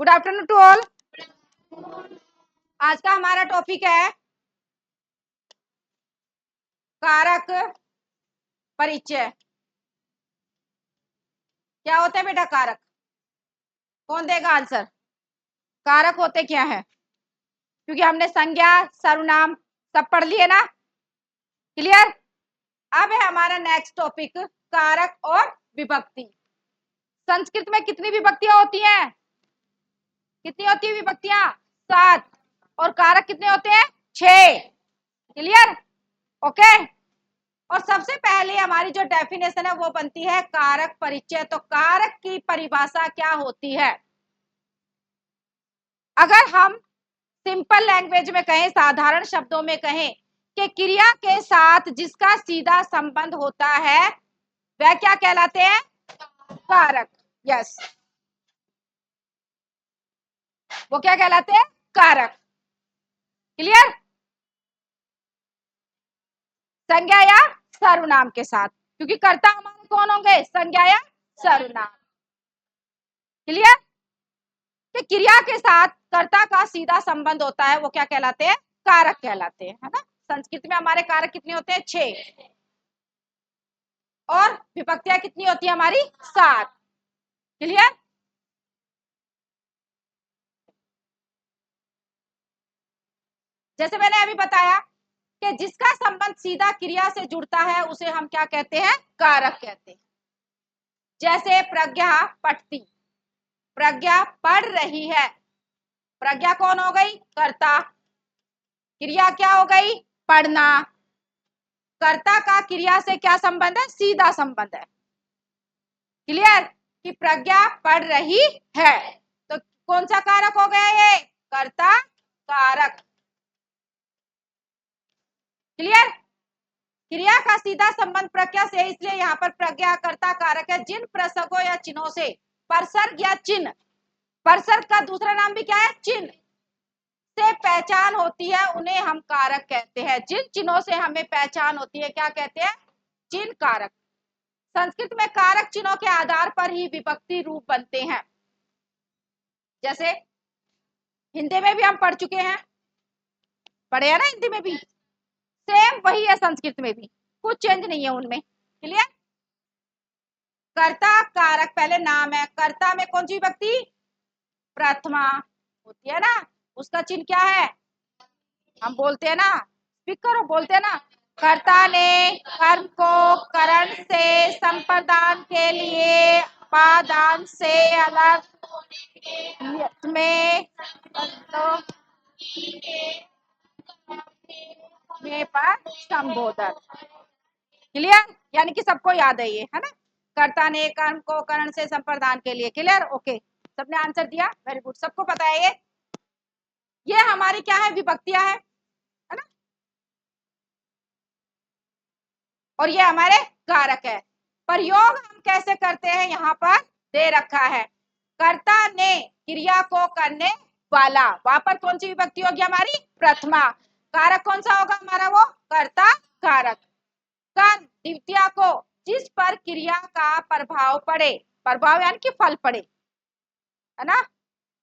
Good afternoon to all. आज का हमारा टॉपिक है कारक परिचय। क्या होते हैं बेटा कारक? कौन देगा आंसर? कारक होते क्या है? क्योंकि हमने संज्ञा सर्वनाम सब पढ़ लिए ना, क्लियर। अब है हमारा नेक्स्ट टॉपिक कारक और विभक्ति। संस्कृत में कितनी विभक्तियां होती हैं? कितनी होती है विभक्तियां? 7। और कारक कितने होते हैं? 6। Clear, okay. और सबसे पहले हमारी जो डेफिनेशन है वो बनती है कारक परिचय। तो कारक की परिभाषा क्या होती है? अगर हम सिंपल लैंग्वेज में कहें, साधारण शब्दों में कहें कि क्रिया के साथ जिसका सीधा संबंध होता है वह क्या कहलाते हैं? कारक। यस, वो क्या कहलाते हैं? कारक। क्लियर। संज्ञा या सर्वनाम के साथ, क्योंकि कर्ता हमारे कौन होंगे? संज्ञा या सर्वनाम। क्लियर। कि क्रिया के साथ कर्ता का सीधा संबंध होता है वो क्या कहलाते हैं? कारक कहलाते हैं, है ना। संस्कृत में हमारे कारक कितने होते हैं? 6। और विभक्तियां कितनी होती है हमारी? 7। क्लियर। जैसे मैंने अभी बताया कि जिसका संबंध सीधा क्रिया से जुड़ता है उसे हम क्या कहते हैं? कारक कहते हैं। जैसे प्रज्ञा पठती, प्रज्ञा पढ़ रही है। प्रज्ञा कौन हो गई? कर्ता। क्रिया क्या हो गई? पढ़ना। कर्ता का क्रिया से क्या संबंध है? सीधा संबंध है। क्लियर। कि प्रज्ञा पढ़ रही है, तो कौन सा कारक हो गया? ये कर्ता कारक। क्लियर। क्रिया का सीधा संबंध प्रज्ञा से, इसलिए यहाँ पर प्रज्ञा कर्ता कारक है। जिन प्रसंगों या चिन्हों से परसर्ग या चिन्ह, परसर्ग का दूसरा नाम भी क्या है? चिन्ह, से पहचान होती है उन्हें हम कारक कहते हैं। जिन चिन्हों से हमें पहचान होती है क्या कहते हैं? चिन्ह कारक। संस्कृत में कारक चिन्हों के आधार पर ही विभक्ति रूप बनते हैं। जैसे हिंदी में भी हम पढ़ चुके हैं, पढ़े हैं ना हिंदी में भी, सेम वही है संस्कृत में भी, कुछ चेंज नहीं है उनमें। क्लियर। कर्ता कारक पहले नाम है, कर्ता में कौन सी विभक्ति? प्रथमा होती है ना। उसका चिन्ह क्या है? हम बोलते हैं ना, स्पीक करो, बोलते हैं ना, कर्ता ने कर्म को करण से संप्रदान के लिए उपादान से अलग में में पर संबोधन। क्लियर, यानी कि सबको याद है ये, है ना। कर्ता ने कर्म को करण से संप्रदान के लिए। Clear, okay. सबने आंसर दिया, वेरी गुड, सबको पता है ये हमारी क्या है? विभक्तियां है ना। और ये हमारे कारक है। प्रयोग हम कैसे करते हैं? यहाँ पर दे रखा है, कर्ता ने क्रिया को करने वाला, वहां पर कौन सी विभक्ति होगी हमारी? प्रथमा। कारक कौन सा होगा हमारा? वो कर्ता कारक। कर्म द्वितीया को, जिस पर क्रिया का प्रभाव पड़े, प्रभाव यानी कि फल पड़े, है ना।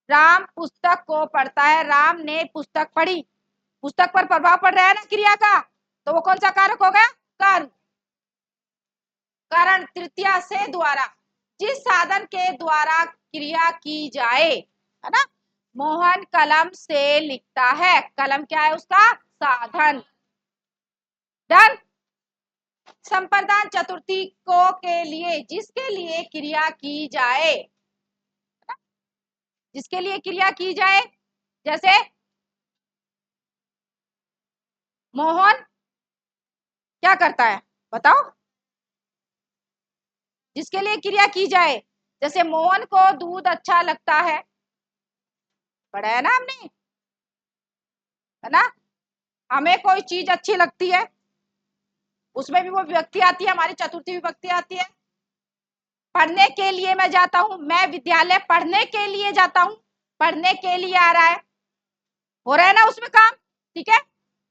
राम पुस्तक को पढ़ता है, राम ने पुस्तक पढ़ी, पुस्तक पर प्रभाव पड़ रहा है ना क्रिया का, तो वो कौन सा कारक हो गया? कर्म। कारण तृतीया से द्वारा, जिस साधन के द्वारा क्रिया की जाए, है ना। मोहन कलम से लिखता है, कलम क्या है? उसका साधन। डन। संप्रदान चतुर्थी को के लिए, जिसके लिए क्रिया की जाए, जिसके लिए क्रिया की जाए। जैसे मोहन क्या करता है? बताओ। जिसके लिए क्रिया की जाए, जैसे मोहन को दूध अच्छा लगता है, पढ़ा है ना हमने, है ना। हमें कोई चीज अच्छी लगती है, उसमें भी वो विभक्ति आती है हमारी, चतुर्थी विभक्ति आती है। पढ़ने के लिए मैं जाता हूं, मैं विद्यालय पढ़ने के लिए जाता हूं, पढ़ने के लिए आ रहा है, हो रहा है ना उसमें काम, ठीक है।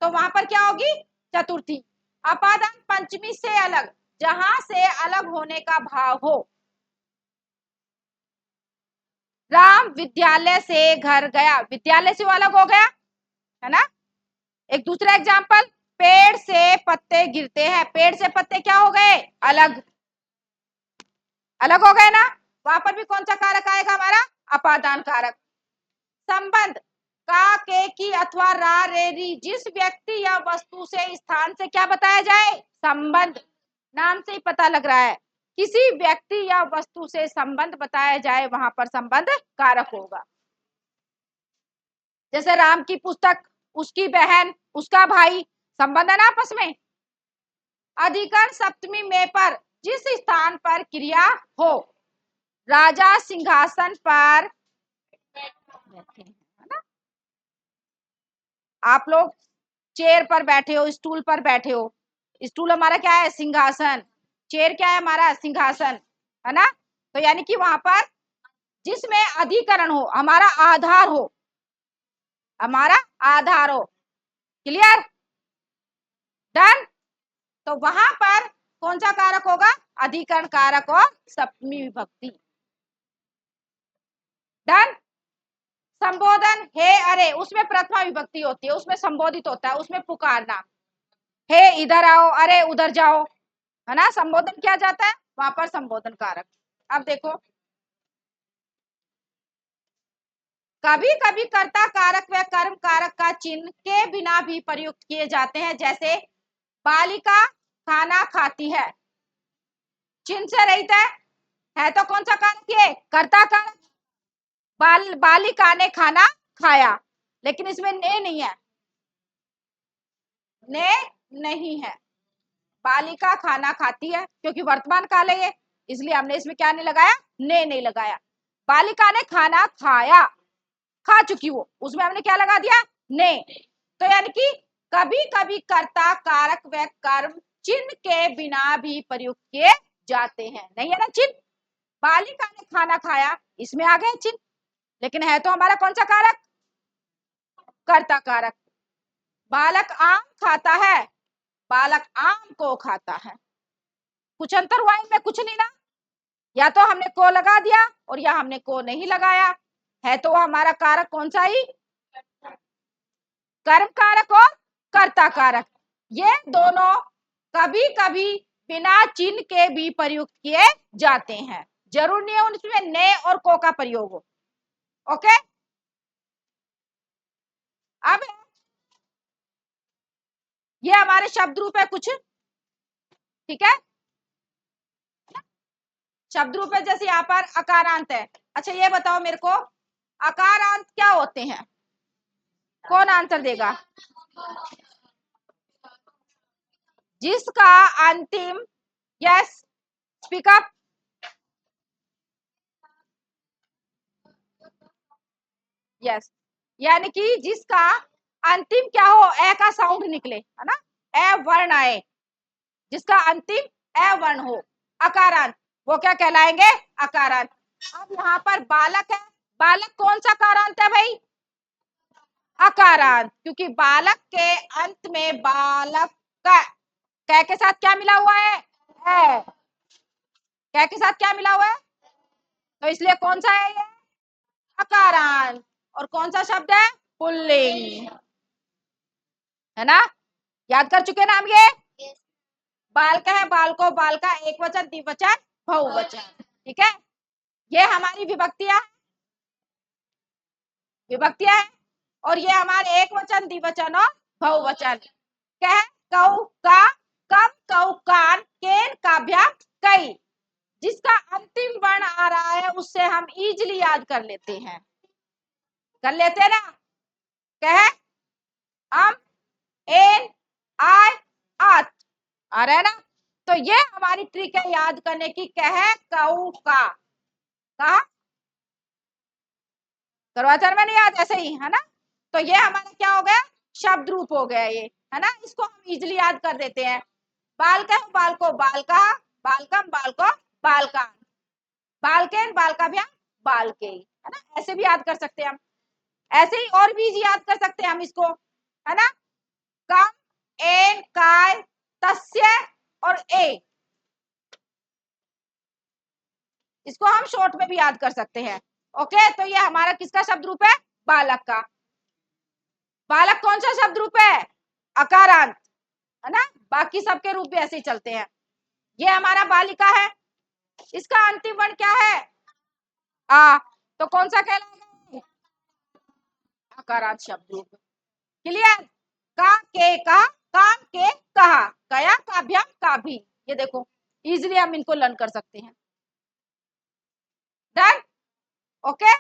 तो वहां पर क्या होगी? चतुर्थी। अपादान पंचमी से अलग, जहां से अलग होने का भाव हो, राम विद्यालय से घर गया, विद्यालय से वो अलग हो गया, है ना। एक दूसरा एग्जाम्पल, पेड़ से पत्ते गिरते हैं, पेड़ से पत्ते क्या हो गए, अलग, अलग हो गए ना। वहां पर भी कौन सा कारक आएगा हमारा, अपादान कारक। संबंध, का, के, की अथवा रा, रे, री, जिस व्यक्ति या वस्तु से स्थान से क्या बताया जाए, संबंध। नाम से ही पता लग रहा है, किसी व्यक्ति या वस्तु से संबंध बताया जाए वहां पर संबंध कारक होगा। जैसे राम की पुस्तक, उसकी बहन, उसका भाई, संबंध है ना आपस में। अधिकरण सप्तमी में पर जिस स्थान पर क्रिया हो, राजा सिंहासन पर बैठे, है ना। आप लोग चेयर पर बैठे हो, स्टूल पर बैठे हो, स्टूल हमारा क्या है, सिंहासन, चेयर क्या है हमारा, सिंहासन, है ना। तो यानी कि वहां पर जिसमें अधिकरण हो, हमारा आधार हो, हमारा आधार हो, क्लियर, डन। तो वहां पर कौन सा कारक होगा, अधिकरण कारक और सप्तमी विभक्ति, डन। संबोधन, हे अरे, उसमें प्रथमा विभक्ति होती है, उसमें संबोधित होता है, उसमें पुकारना, हे इधर आओ, अरे उधर जाओ, है ना, संबोधन किया जाता है वहां पर, संबोधन कारक। अब देखो, कभी कभी कर्ता कारक व कर्म कारक का चिन्ह के बिना भी प्रयुक्त किए जाते हैं, जैसे बालिका खाना खाती है, चिन्ह से रहित है तो कौन सा कारक, ये कर्ता कारक। बालिका ने खाना खाया, लेकिन इसमें ने नहीं है, ने नहीं है, बालिका खाना खाती है क्योंकि वर्तमान काल है ये, इसलिए हमने इसमें क्या नहीं लगाया, ने नहीं लगाया। बालिका ने खाना खाया, खा चुकी वो, उसमें हमने क्या लगा दिया, ने। तो यानी कि कभी कभी कर्ता कारक व कर्म चिन्ह के बिना भी प्रयुक्त किए जाते हैं, नहीं है ना चिन्ह। बालिका ने खाना खाया, इसमें आ गए चिन्ह, लेकिन है तो हमारा कौन सा कारक, कर्ता कारक। बालक आम खाता है, बालक आम को खाता है, कुछ अंतर हुआ इनमें, कुछ नहीं ना। या तो हमने को लगा दिया और या हमने को नहीं लगाया, है तो हमारा कारक कौन सा ही, कर्म कारक और कर्ता कारक। ये दोनों कभी कभी बिना चिन्ह के भी प्रयुक्त किए जाते हैं, जरूर नहीं है उनमें ने और को का प्रयोग हो। ओके, अब ये हमारे शब्द रूप है कुछ, ठीक है। शब्द रूप है, जैसे यहाँ पर अकारांत है। अच्छा ये बताओ मेरे को, अकारांत क्या होते हैं, कौन आंसर देगा। जिसका अंतिम, यस, स्पीक अप, यस, यानी कि जिसका अंतिम क्या हो, ए का साउंड निकले, है ना, ए वर्ण आए, जिसका अंतिम ए वर्ण हो, अकारांत, वो क्या कहलाएंगे, अकारांत। अब यहाँ पर बालक है, बालक कौन सा अकारांत है भाई, अकारांत, क्योंकि बालक के अंत में बालक का कै के साथ क्या मिला हुआ है, कै के साथ क्या मिला हुआ है, तो इसलिए कौन सा है ये, अकारांत। और कौन सा शब्द है, पुल्लिंग, है ना, याद कर चुके ना हम ये। बालका है, बालको, बालका, एक वचन, द्विवचन, बहुवचन, ठीक है। ये हमारी विभक्तियां, विभक्तियां है, और ये हमारे एक वचन, द्विवचन और बहुवचन। कह, कऊ, का, कम, कऊ, कान, केन, काव्या, कई, जिसका अंतिम वर्ण आ रहा है उससे हम इजिली याद कर लेते हैं, कर लेते हैं ना। कह, अम, एन, आय, आत, आ रहा है ना। तो ये हमारी ट्रिक है याद करने की, कह, कऊ, का करवाचौथ में नहीं याद, ऐसे ही है ना। तो ये हमारा क्या हो गया, शब्द रूप हो गया ये, है ना, इसको हम इजिली याद कर देते हैं। बालक, बालको, बालका, बालकम, बालको, बालकान, बालकेन, बालकाभ्याम, बालके, है ना, ऐसे भी याद कर सकते हैं हम। ऐसे ही और भी याद कर सकते हैं हम इसको, है ना, कम, एन, काय, तस्य और ए, इसको हम शॉर्ट में भी याद कर सकते हैं। ओके, तो ये हमारा किसका शब्द रूप है? बालक का। बालक कौन सा शब्द रूप है? अकारांत, है ना। बाकी सबके रूप भी ऐसे ही चलते हैं। ये हमारा बालिका है, इसका अंतिम वर्ण क्या है? आ, तो कौन सा कहलाएगा? अकारांत शब्द रूप। क्लियर? का, के, का, काम, के, कहा, कया, काभ्या, काभी। ये देखो, इजीली हम इनको लर्न कर सकते हैं। डन? ओके।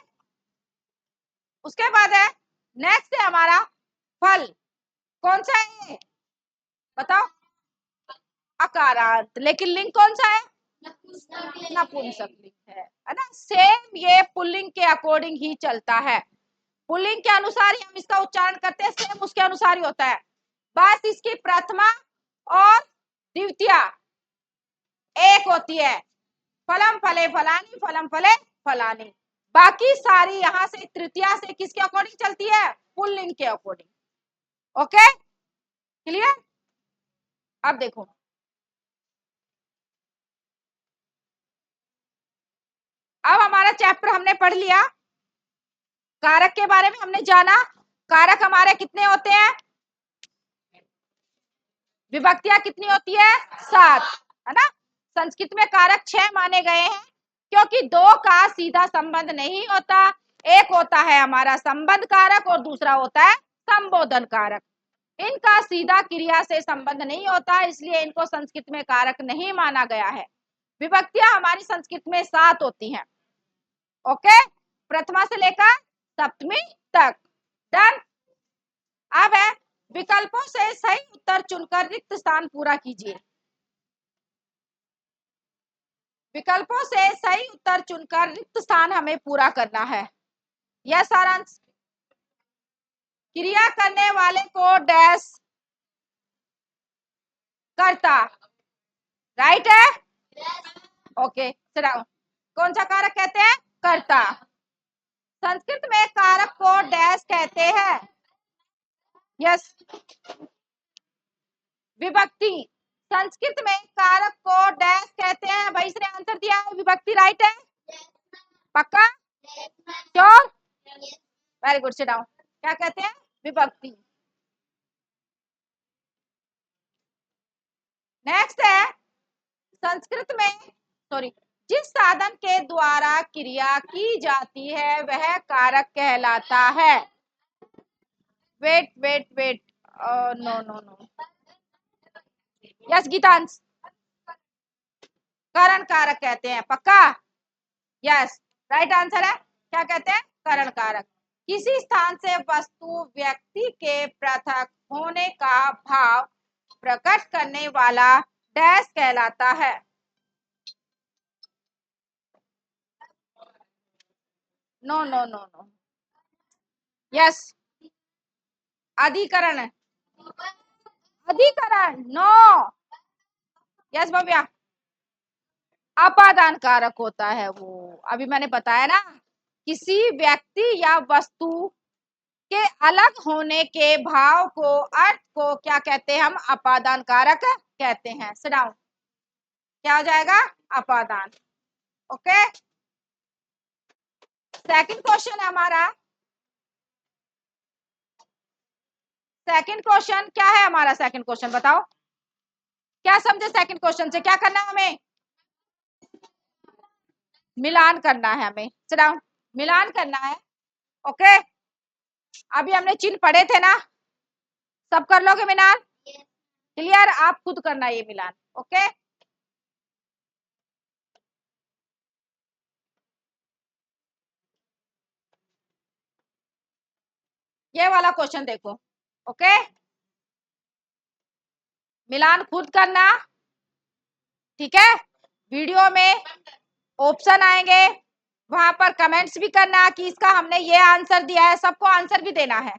उसके बाद है, नेक्स्ट है हमारा फल। कौन सा है ये? बताओ। अकारांत, लेकिन लिंग कौन सा है? नपुंसक लिंग है ना। सेम ये पुल्लिंग के अकॉर्डिंग ही चलता है, पुल्लिंग के अनुसार ही हम इसका उच्चारण करते हैं, सेम उसके अनुसार ही होता है। बस इसकी प्रथमा और द्वितीया एक होती है, फलम फले फलानी, फलम फले फलानी। बाकी सारी यहां से तृतीया से किसके अकॉर्डिंग चलती है? पुल्लिंग के अकॉर्डिंग। Okay, clear? अब देखो, अब हमारा चैप्टर हमने पढ़ लिया, कारक के बारे में हमने जाना। कारक हमारे कितने होते हैं? विभक्तियां कितनी होती है? 7, है ना। संस्कृत में कारक 6 माने गए हैं, क्योंकि दो का सीधा संबंध नहीं होता। एक होता है हमारा संबंध कारक और दूसरा होता है संबोधन कारक। इनका सीधा क्रिया से संबंध नहीं होता, इसलिए इनको संस्कृत में कारक नहीं माना गया है। विभक्तियां हमारी संस्कृत में 7 होती हैं। ओके, प्रथमा से लेकर सप्तमी तक। डन? अब है, विकल्पों से सही उत्तर चुनकर रिक्त स्थान पूरा कीजिए। विकल्पों से सही उत्तर चुनकर रिक्त स्थान हमें पूरा करना है। यह सारांश। क्रिया करने वाले को डैश करता, राइट है? ओके, चलाओ। कौन सा कारक कहते हैं? कर्ता। संस्कृत में कारक को डैश कहते हैं। यस, विभक्ति। संस्कृत में कारक को डैश कहते हैं। भाई इसने आंसर दिया है विभक्ति, राइट है? पक्का? Sure? Very good, sit down. क्या कहते हैं? विभक्ति। नेक्स्ट है, संस्कृत में, सॉरी, जिस साधन के द्वारा क्रिया की जाती है वह कारक कहलाता है। Wait wait wait, no no no, yes Geetansh, करण कारक कहते हैं। पक्का? यस, राइट आंसर है। क्या कहते हैं? करण कारक। किसी स्थान से वस्तु व्यक्ति के पृथक होने का भाव प्रकट करने वाला डैश कहलाता है। No no no no, yes, अधिकरण। अधिकरण, नो। यस भव्या, अपादान कारक होता है वो। अभी मैंने बताया ना, किसी व्यक्ति या वस्तु के अलग होने के भाव को, अर्थ को क्या कहते हैं? हम अपादान कारक कहते हैं। सुनाओ, क्या हो जाएगा? अपादान। ओके, सेकंड क्वेश्चन है हमारा। सेकंड क्वेश्चन क्या है हमारा? सेकंड क्वेश्चन बताओ, क्या समझे? सेकंड क्वेश्चन से क्या करना है हमें? मिलान करना है हमें। सुनाओ, मिलान करना है। ओके, अभी हमने चिन्ह पढ़े थे ना, सब कर लोगे मिलान? क्लियर? आप खुद करना ये मिलान। ओके, ये वाला क्वेश्चन देखो। ओके, मिलान खुद करना, ठीक है। वीडियो में ऑप्शन आएंगे, वहां पर कमेंट्स भी करना कि इसका हमने ये आंसर दिया है, सबको आंसर भी देना है।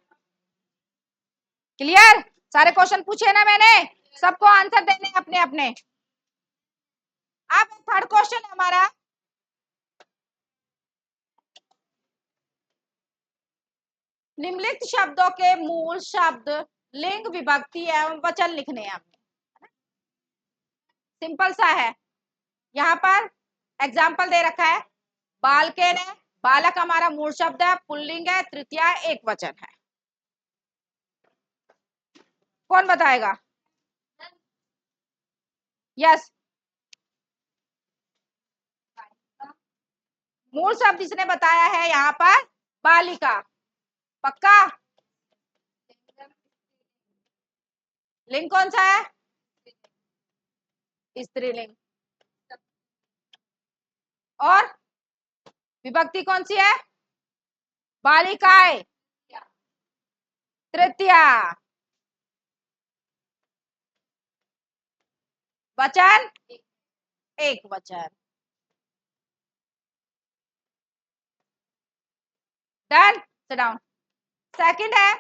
क्लियर? सारे क्वेश्चन पूछे ना मैंने, सबको आंसर देने अपने अपने। अब थर्ड क्वेश्चन हमारा, निम्नलिखित शब्दों के मूल शब्द, लिंग, विभक्ति एवं वचन लिखने हैं हमें। सिंपल सा है, यहाँ पर एग्जाम्पल दे रखा है, बालकेन है, बालक हमारा मूल शब्द है, पुल्लिंग है, तृतीया एक वचन है। कौन बताएगा? यस, मूल शब्द इसने बताया है यहाँ पर बालिका। पक्का? लिंग कौन सा है? स्त्रीलिंग। और विभक्ति कौन सी है? बालिकाएं, तृतीया। वचन एक वचन। Done, sit down. सेकंड है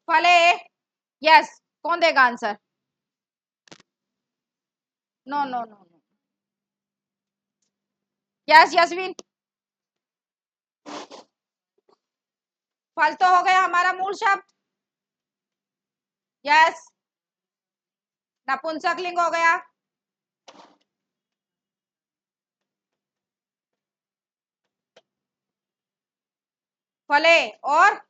फले। यस, कौन देगा answer? No no no no. Yes Yashvin. फल तो हो गया हमारा मूल शब्द। यस, नपुंसक लिंग हो गया। फले और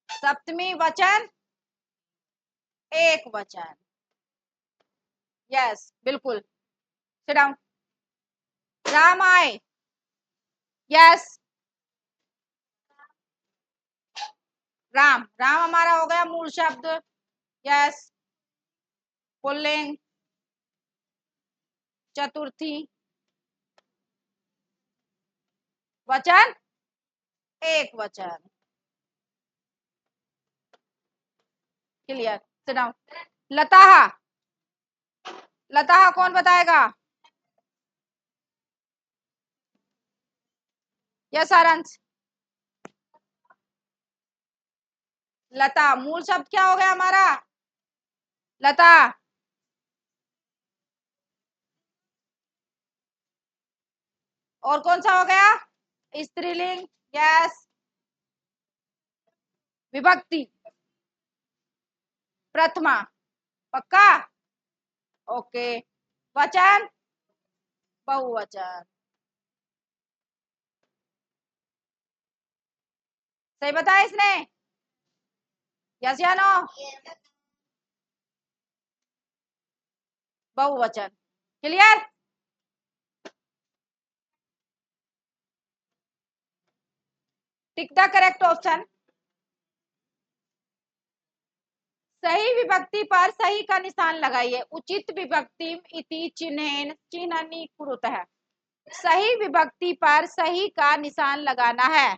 सप्तमी वचन एक वचन। यस बिल्कुल। Sit down. राम आए। यस, राम, राम हमारा हो गया मूल शब्द। यस, पुल्लिंग, चतुर्थी, वचन एक वचन। Clear, sit down. Lata, Lata कौन बताएगा? यस सारांश। लता मूल शब्द क्या हो गया हमारा? लता। और कौन सा हो गया? स्त्रीलिंग। यस, विभक्ति प्रथमा। पक्का? ओके। वचन बहुवचन। सही बताया इसने? यस या नो? बहुवचन। Clear? Tick the correct option. सही विभक्ति पर सही का निशान लगाइए। उचित विभक्ति इति चिन्हेन चिन्हनी कुरुतः। सही विभक्ति पर सही का निशान लगाना है।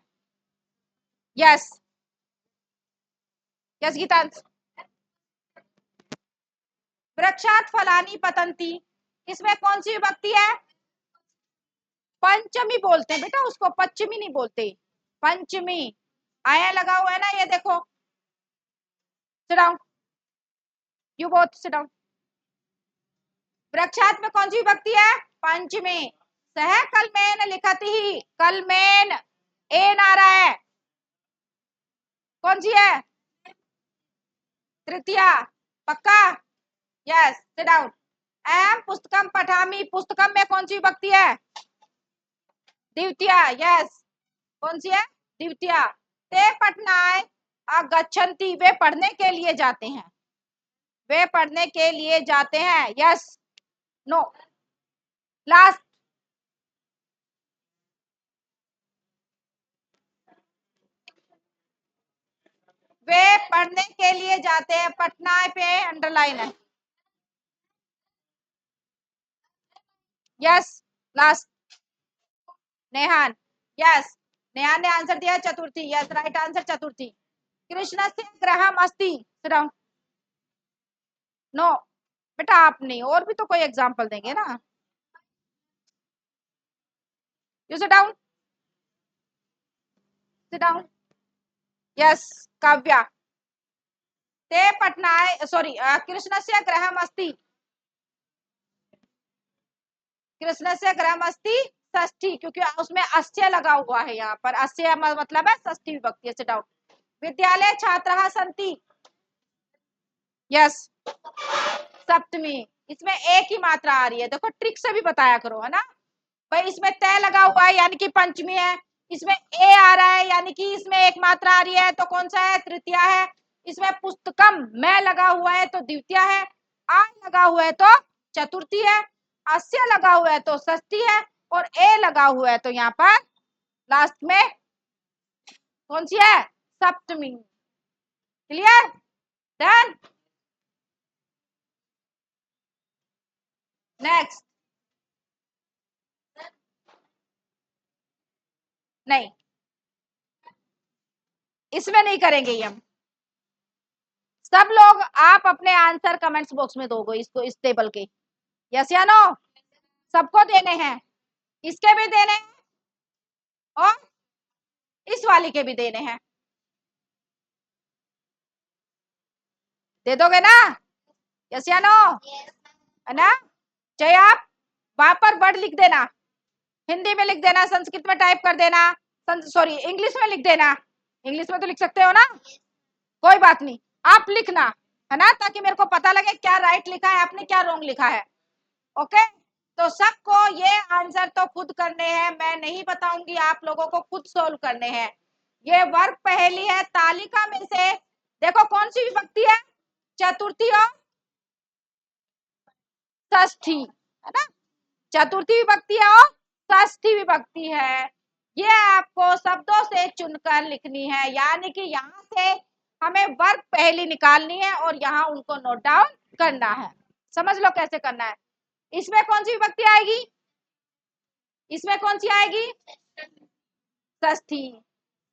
Yes, yes Geetansh. वृक्षात फलानी पतंती, इसमें कौन सी विभक्ति है? पंचमी बोलते हैं बेटा उसको, पश्चिमी नहीं बोलते, पंचमी। आया लगा हुआ है ना, ये देखो। Sit down, you both sit down. वृक्षात में कौन सी विभक्ति है? पंचमी। सह कलमेन लिखती ही, कलमेन एन आ रहा है, कौन सी है? तृतीया। पक्का? Yes, sit down. एम पुस्तकम पठामी, पुस्तकम में कौन सी विभक्ति है? द्वितीया। यस, कौन सी है? द्वितीया। ते पठनाय अगच्छन्ति, वे पढ़ने के लिए जाते हैं, वे पढ़ने के लिए जाते हैं। Yes, no, last. वे पढ़ने के लिए जाते हैं, पटना पे अंडरलाइन है। Yes, last. नेहान। यस, नेहान ने आंसर दिया चतुर्थी। यस, राइट आंसर चतुर्थी। कृष्ण से ग्रहम अस्ति। नो बेटा, आप नहीं, और भी तो कोई एग्जांपल देंगे ना। You sit down, sit down. Yes, Kavya. ते पटनाय, सॉरी, कृष्ण से ग्रहम अस्ति, कृष्ण से ग्रहम अस्ति षष्ठी, क्योंकि उसमें अस्य लगा हुआ है यहाँ पर, अस्य मतलब है षष्ठी विभक्ति। Sit down. विद्यालय छात्राः सन्ति। यस, सप्तमी। इसमें एक ही मात्रा आ रही है। देखो ट्रिक से भी बताया करो, है ना भाई। इसमें तय लगा हुआ है यानी कि पंचमी है, इसमें ए आ रहा है यानी कि इसमें एक मात्रा आ रही है, तो कौन सा है? तृतीया है। इसमें पुस्तकम में लगा हुआ है तो द्वितीय है, आ लगा हुआ है तो चतुर्थी है, अस्य लगा हुआ है तो षष्ठी है, और ए लगा हुआ है तो यहाँ पर लास्ट में कौन सी है? सप्तमी। क्लियर? डन। नेक्स्ट। नहीं, इसमें नहीं करेंगे ये हम। सब लोग आप अपने आंसर कमेंट्स बॉक्स में दोगे इसको, इस टेबल के। यस या नो? सबको देने हैं, इसके भी देने हैं और इस वाली के भी देने हैं। दे दोगे ना? यस या नो? है ना? चाहे आप वहां पर वर्ड लिख देना, हिंदी में लिख देना, संस्कृत में टाइप कर देना, सॉरी इंग्लिश में लिख देना। इंग्लिश में तो लिख सकते हो ना, कोई बात नहीं, आप लिखना, है ना, ताकि मेरे को पता लगे क्या राइट लिखा है आपने, क्या रॉन्ग लिखा है। ओके, तो सबको ये आंसर तो खुद करने हैं, मैं नहीं बताऊंगी, आप लोगों को खुद सोल्व करने हैं। ये वर्ग पहेली है, तालिका में से देखो कौन सी विभक्ति है? चतुर्थी और षष्ठी, है ना? चतुर्थी विभक्ति है और षष्ठी विभक्ति है। ये आपको शब्दों से चुनकर लिखनी है, यानी कि यहाँ से हमें वर्ग पहेली निकालनी है और यहाँ उनको नोट डाउन करना है। समझ लो कैसे करना है। इसमें कौन सी विभक्ति आएगी? इसमें कौन सी आएगी? षष्ठी।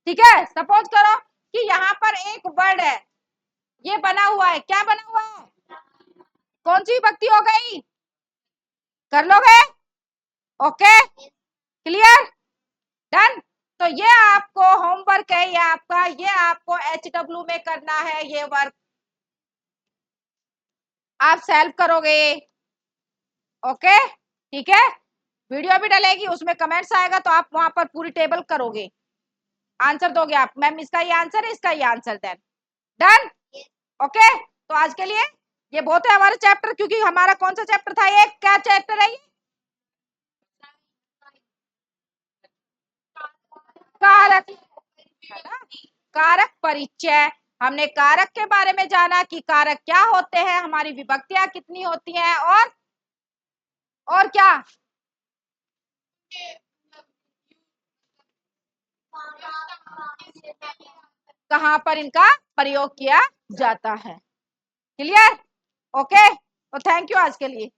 ठीक है, सपोज करो कि यहाँ पर एक वर्ड है, ये बना हुआ है, क्या बना हुआ है? कौन सी विभक्ति हो गई? कर लोगे? Okay, clear, done. तो ये आपको होमवर्क है, ये आपका, ये आपको HW में करना है, ये वर्क आप सेल्फ करोगे। ओके, ठीक है, वीडियो भी डलेगी, उसमें कमेंट्स आएगा तो आप वहां पर पूरी टेबल करोगे, आंसर दोगे आप, मैम इसका ये आंसर है, इसका ये आंसर, देन डन। ओके, तो आज के लिए ये बहुत है हमारा चैप्टर, क्योंकि हमारा कौन सा चैप्टर था ये, क्या चैप्टर है ये? कारक, है ना? कारक परिचय। हमने कारक के बारे में जाना कि कारक क्या होते हैं, हमारी विभक्तियां कितनी होती हैं, और क्या? कहां पर इनका प्रयोग किया जाता है। क्लियर? ओके, तो थैंक यू आज के लिए।